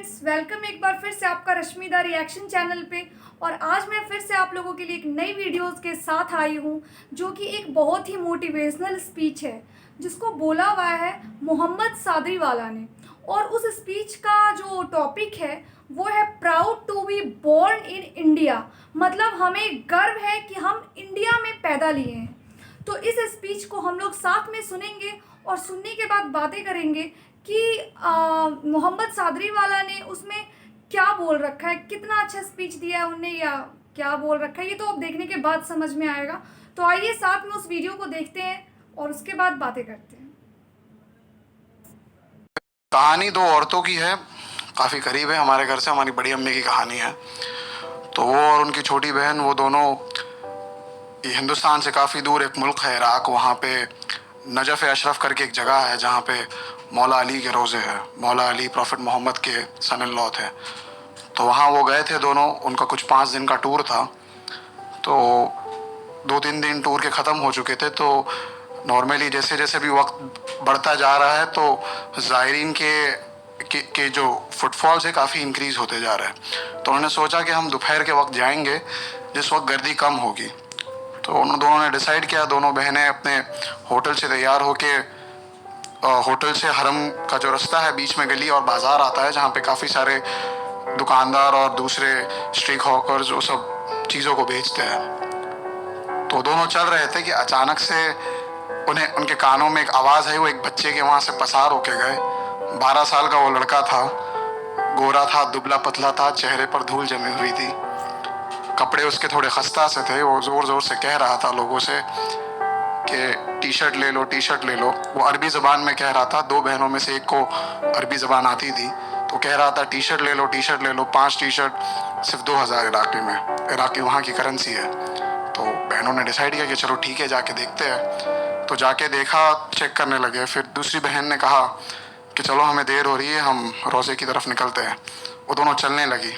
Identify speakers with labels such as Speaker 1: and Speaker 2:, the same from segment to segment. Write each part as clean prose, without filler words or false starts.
Speaker 1: Friends, welcome एक बार फिर से आपका रश्मिदा रिएक्शन चैनल पे। और आज मैं फिर से आप लोगों के लिए एक नई वीडियोस के साथ आई हूँ, जो कि एक बहुत ही मोटिवेशनल स्पीच है जिसको बोला हुआ है मोहम्मद सादरी वाला ने। और उस स्पीच का जो टॉपिक है वो है proud to be born in India. मतलब हमें गर्व है कि हम इंडिया में पैदा लिए हैं। तो इस स्पीच को हम लोग साथ में सुनेंगे और सुनने के बाद बातें करेंगे कि मोहम्मद सादरी वाला ने उसमें क्या बोल रखा है, कितना अच्छा स्पीच दिया है उनने या क्या बोल रखा है। ये तो अब देखने के बाद समझ में आएगा। तो आइए साथ में उस वीडियो को देखते हैं और उसके बाद बातें करते हैं।
Speaker 2: कहानी दो औरतों की है, काफ़ी करीब है हमारे घर से। हमारी बड़ी अम्मी की कहानी है। तो वो और उनकी छोटी बहन, वो दोनों ये हिंदुस्तान से काफ़ी दूर एक मुल्क है इराक, वहाँ पे नजफ़ अशरफ करके एक जगह है जहाँ पे मौला अली के रोज़े हैं। मौला अली प्रॉफिट मोहम्मद के सन इन लॉ थे। तो वहाँ वो गए थे दोनों। उनका कुछ 5 दिन का टूर था। तो 2-3 दिन टूर के ख़त्म हो चुके थे। तो नॉर्मली जैसे जैसे भी वक्त बढ़ता जा रहा है तो ज़ायरीन के जो फुटफॉल्स है काफ़ी इंक्रीज़ होते जा रहे हैं। तो उन्होंने सोचा कि हम दोपहर के वक्त जाएंगे जिस वक्त गर्दी कम होगी। तो उन दोनों ने डिसाइड किया। दोनों बहनें अपने होटल से तैयार होके, होटल से हरम का जो रास्ता है, बीच में गली और बाज़ार आता है जहाँ पे काफ़ी सारे दुकानदार और दूसरे स्ट्रीट हॉकर्स वो सब चीज़ों को बेचते हैं। तो दोनों चल रहे थे कि अचानक से उन्हें उनके कानों में एक आवाज़ आई। वो एक बच्चे के वहाँ से पसार होके गए। 12 साल का वो लड़का था, गोरा था, दुबला पतला था, चेहरे पर धूल जमी हुई थी, कपड़े उसके थोड़े खस्ता से थे। वो ज़ोर ज़ोर से कह रहा था लोगों से कि टी शर्ट ले लो, टी शर्ट ले लो। वो अरबी ज़बान में कह रहा था। 2 बहनों में से एक को अरबी ज़बान आती थी, तो कह रहा था टी शर्ट ले लो, टी शर्ट ले लो। 5 टी शर्ट सिर्फ 2000 इराकी में, इराकी वहाँ की करेंसी है। तो बहनों ने डिसाइड किया कि चलो ठीक है, जाके देखते हैं। तो जाके देखा, चेक करने लगे। फिर दूसरी बहन ने कहा कि चलो हमें देर हो रही है, हम रोज़े की तरफ निकलते हैं। वो दोनों चलने लगी।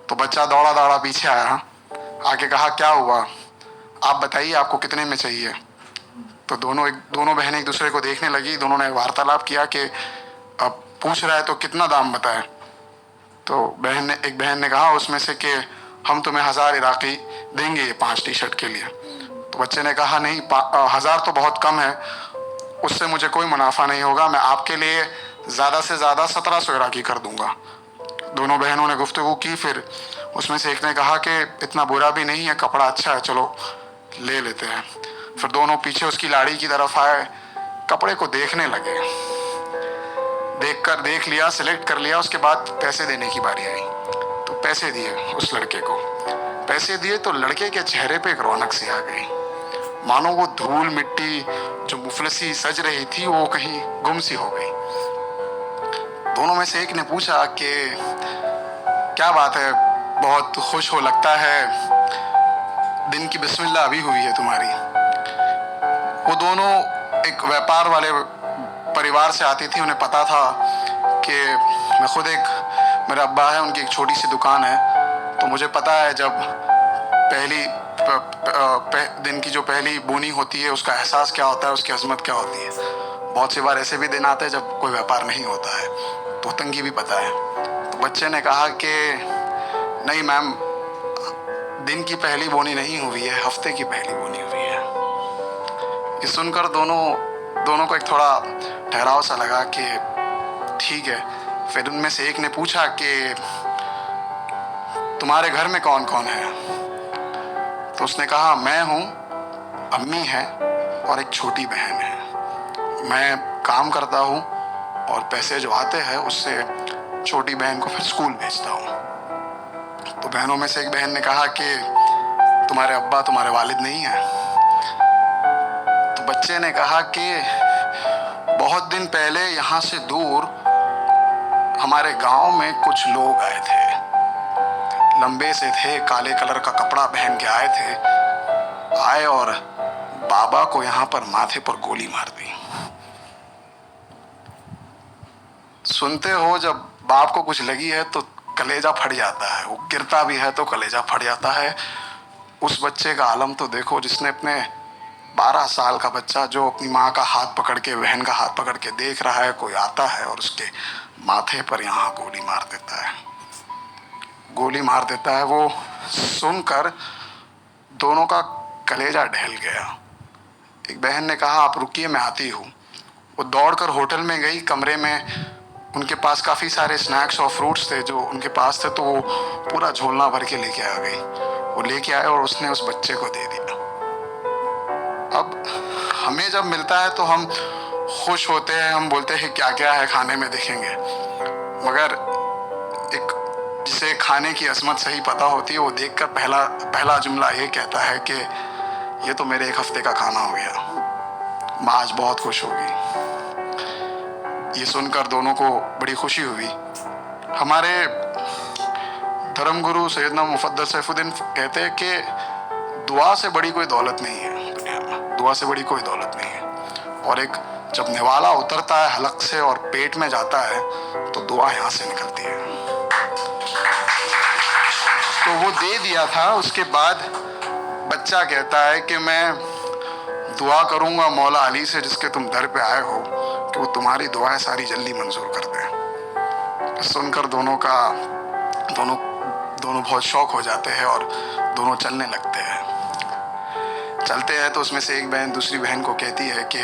Speaker 2: तो बच्चा दौड़ा दौड़ा पीछे आया, आके कहा क्या हुआ, आप बताइए आपको कितने में चाहिए। तो दोनों बहनें एक दूसरे को देखने लगी। दोनों ने वार्तालाप किया कि अब पूछ रहा है तो कितना दाम बताए। तो एक बहन ने कहा उसमें से कि हम तुम्हें 1000 इराकी देंगे ये 5 टी शर्ट के लिए। तो बच्चे ने कहा नहीं, 1000 तो बहुत कम है, उससे मुझे कोई मुनाफा नहीं होगा, मैं आपके लिए ज़्यादा से ज़्यादा 1700 इराकी कर दूंगा। दोनों बहनों ने गुफ्तगू की। फिर उसमें से एक ने कहा कि इतना बुरा भी नहीं है, कपड़ा अच्छा है, चलो ले लेते हैं। फिर दोनों पीछे उसकी लाड़ी की तरफ आए, कपड़े को देखने लगे। देख लिया, सिलेक्ट कर लिया। उसके बाद पैसे देने की बारी आई। तो पैसे दिए उस लड़के को। पैसे दिए तो लड़के के चेहरे पे एक रौनक सी आ गई, मानो वो धूल मिट्टी जो मुफलसी सज रही थी वो कहीं गुम सी हो गई। दोनों में से एक ने पूछा कि क्या बात है, बहुत खुश हो लगता है, दिन की बिस्मिल्लाह अभी हुई है तुम्हारी। वो दोनों एक व्यापार वाले परिवार से आती थी। उन्हें पता था कि मैं खुद मेरा अब्बा है, उनकी एक छोटी सी दुकान है। तो मुझे पता है जब दिन की जो पहली बोनी होती है उसका एहसास क्या होता है, उसकी अजमत क्या होती है। बहुत सी बार ऐसे भी दिन आते हैं जब कोई व्यापार नहीं होता है, तो तंगी भी पता है। तो बच्चे ने कहा कि नहीं मैम, दिन की पहली बोनी नहीं हुई है, हफ्ते की पहली बोनी हुई है। ये सुनकर दोनों को एक थोड़ा ठहराव सा लगा कि ठीक है। फिर उनमें से एक ने पूछा कि तुम्हारे घर में कौन कौन है। तो उसने कहा मैं हूँ, अम्मी है और एक छोटी बहन है। मैं काम करता हूँ और पैसे जो आते हैं उससे छोटी बहन को फिर स्कूल भेजता हूँ। तो बहनों में से एक बहन ने कहा कि तुम्हारे अब्बा, तुम्हारे वालिद नहीं है। तो बच्चे ने कहा कि बहुत दिन पहले यहाँ से दूर हमारे गांव में कुछ लोग आए थे, लंबे से थे, काले कलर का कपड़ा पहन के आए और बाबा को यहाँ पर माथे पर गोली मार दी। सुनते हो, जब बाप को कुछ लगी है तो कलेजा फट जाता है, वो गिरता भी है तो कलेजा फट जाता है। उस बच्चे का आलम तो देखो, जिसने अपने 12 साल का बच्चा जो अपनी माँ का हाथ पकड़ के, बहन का हाथ पकड़ के देख रहा है, कोई आता है और उसके माथे पर यहाँ गोली मार देता है, गोली मार देता है। वो सुनकर दोनों का कलेजा ढल गया। एक बहन ने कहा, आप रुकिए, मैं आती हूँ। वो दौड़कर होटल में गई। कमरे में उनके पास काफ़ी सारे स्नैक्स और फ्रूट्स थे जो उनके पास थे, तो वो पूरा झोलना भर के लेके आ गई। वो लेके आए और उसने उस बच्चे को दे दिया। अब हमें जब मिलता है तो हम खुश होते हैं, हम बोलते हैं क्या क्या है खाने में, देखेंगे। मगर एक जिसे खाने की अजमत सही पता होती है, वो देखकर पहला जुमला ये कहता है कि ये तो मेरे 1 हफ्ते का खाना हो गया, माँ आज बहुत खुश होगी। ये सुनकर दोनों को बड़ी खुशी हुई। हमारे धर्मगुरु सैयदना मुफद्दल सैफुद्दीन कहते हैं कि दुआ से बड़ी कोई दौलत नहीं है दुनिया में, दुआ से बड़ी कोई दौलत नहीं है। और एक जब निवाला उतरता है हलक से और पेट में जाता है तो दुआ यहाँ से निकलती है। तो वो दे दिया था। उसके बाद बच्चा कहता है कि मैं दुआ करूंगा मौला अली से, जिसके तुम दर पे आए हो, कि वो तुम्हारी दुआएं सारी जल्दी मंजूर कर दे। सुनकर दोनों बहुत शौक हो जाते हैं और दोनों चलने लगते हैं। चलते हैं तो उसमें से एक बहन दूसरी बहन को कहती है कि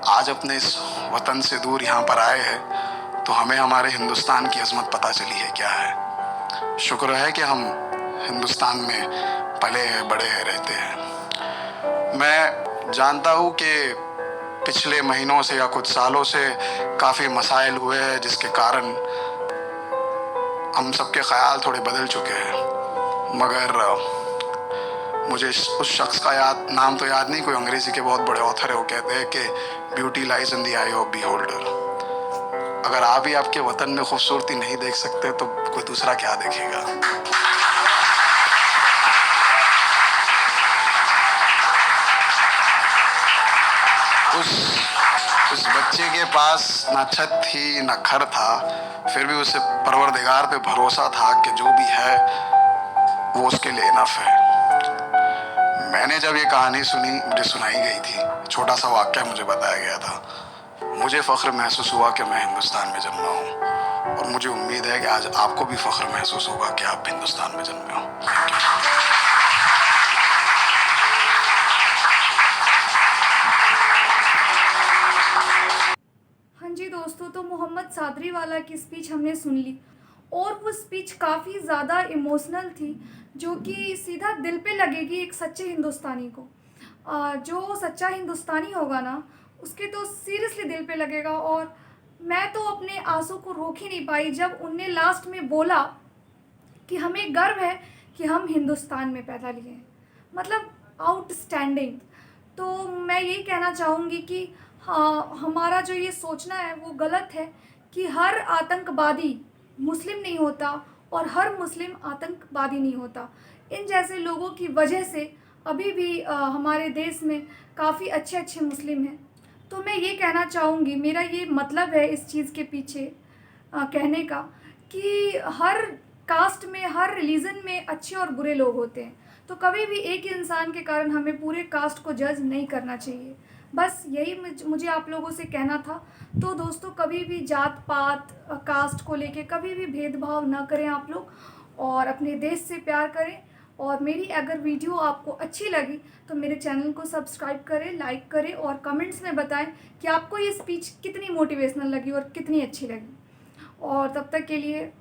Speaker 2: आज अपने इस वतन से दूर यहाँ पर आए हैं तो हमें हमारे हिंदुस्तान की अजमत पता चली है क्या है। शुक्र है कि हम हिंदुस्तान में पले हैं, बड़े हैं, रहते हैं। मैं जानता हूँ कि पिछले महीनों से या कुछ सालों से काफ़ी मसाइल हुए हैं जिसके कारण हम सबके ख्याल थोड़े बदल चुके हैं। मगर मुझे उस शख्स का नाम तो याद नहीं, कोई अंग्रेज़ी के बहुत बड़े ऑथर है, वो कहते हैं कि beauty lies in the I of beholder. अगर आप ही आपके वतन में खूबसूरती नहीं देख सकते तो कोई दूसरा क्या देखेगा। उस बच्चे के पास ना छत थी ना घर था, फिर भी उसे परवरदिगार पे भरोसा था कि जो भी है वो उसके लिए इनफ है। मैंने जब ये कहानी सुनी, मुझे सुनाई गई थी, छोटा सा वाक़या मुझे बताया गया था, मुझे फ़ख्र महसूस हुआ कि मैं हिंदुस्तान में जन्मा हूँ। और मुझे उम्मीद है कि आज आपको भी फ़ख्र महसूस होगा कि आप हिंदुस्तान में जन्मे हो।
Speaker 1: हाँ जी दोस्तों, तो मोहम्मद सादरी वाला की स्पीच हमने सुन ली और वो स्पीच काफ़ी ज़्यादा इमोशनल थी, जो कि सीधा दिल पे लगेगी एक सच्चे हिंदुस्तानी को। जो सच्चा हिंदुस्तानी होगा ना, उसके तो सीरियसली दिल पे लगेगा। और मैं तो अपने आंसू को रोक ही नहीं पाई जब उनने लास्ट में बोला कि हमें गर्व है कि हम हिंदुस्तान में पैदा लिए हैं। मतलब आउटस्टैंडिंग। तो मैं यही कहना चाहूँगी कि हाँ, हमारा जो ये सोचना है वो गलत है कि हर आतंकवादी मुस्लिम नहीं होता और हर मुस्लिम आतंकवादी नहीं होता। इन जैसे लोगों की वजह से अभी भी हमारे देश में काफ़ी अच्छे अच्छे मुस्लिम हैं। तो मैं ये कहना चाहूँगी, मेरा ये मतलब है इस चीज़ के पीछे कहने का, कि हर कास्ट में, हर रिलीजन में अच्छे और बुरे लोग होते हैं। तो कभी भी एक इंसान के कारण हमें पूरे कास्ट को जज नहीं करना चाहिए। बस यही मुझे आप लोगों से कहना था। तो दोस्तों, कभी भी जात पात कास्ट को लेके कभी भी भेदभाव ना करें आप लोग, और अपने देश से प्यार करें। और मेरी अगर वीडियो आपको अच्छी लगी तो मेरे चैनल को सब्सक्राइब करें, लाइक करें और कमेंट्स में बताएं कि आपको ये स्पीच कितनी मोटिवेशनल लगी और कितनी अच्छी लगी। और तब तक के लिए